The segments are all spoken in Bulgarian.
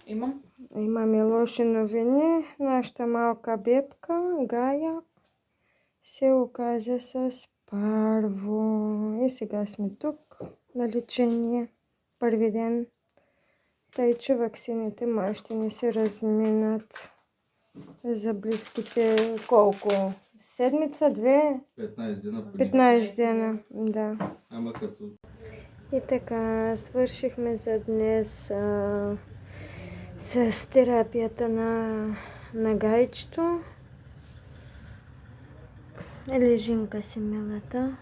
Имам. Имаме лоши новини. Нашата малка бебка, Гая, се оказа с парво. И сега сме тук на лечение. Първи ден. Тъй, че ваксините май ще ни се разминат за близките колко? Седмица, две? 15 дена. 15 дена, да. Ама като... И така, свършихме за днес с терапията на гайчето. Лежинка си милата.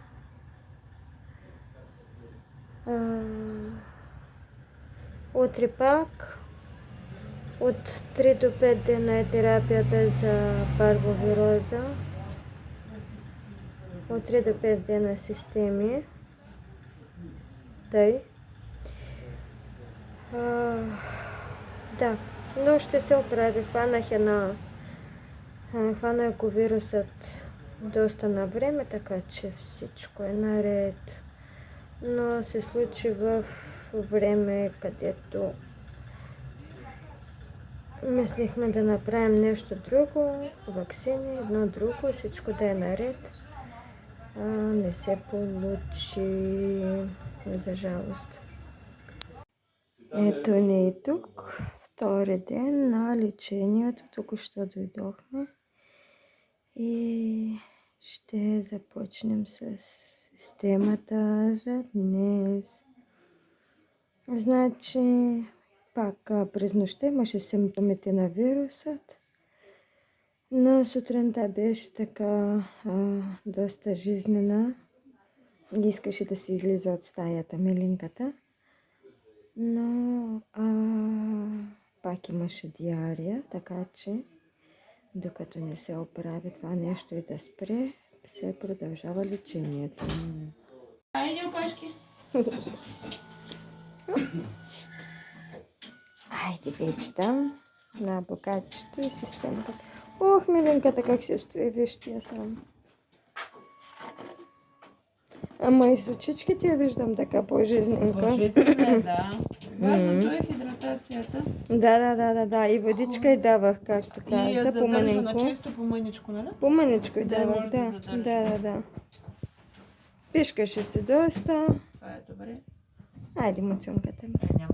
Утре пак от 3 до 5 дена е терапията за парвовироза. От 3 до 5 дена системи. Тъй. Да, но ще се оправи. Хванах го вирусът доста на време, така че всичко е наред. Но се случи в време, където мислихме да направим нещо друго, ваксини, едно друго, всичко да е наред. Не се получи, за жалост. Ето ни и тук, втори ден на лечението, току-що дойдохме и ще започнем с системата за днес. Значи, пак през нощта имаше симптомите на вирусът, но сутринта беше така доста жизнена. Искаше да се излиза от стаята милинката, но пак имаше диария, така че докато не се оправи това нещо и да спре, се продължава лечението. Айде, опашки! Айде вече там, на бокачето и системата. Ох, миленката как се стои, вижте я само. Ама и с очичките я виждам така по-жизненка. По-жизнена, да. Важното е хидратацията. Да. И водичка й давах, както И я каза, задържа по-мъненко. на често по-мъничко, нали? По-мъничко й Да, давах, може да задържа. да. Пишкаше се доста. Това е добре. Айде, муцунката ми. Няма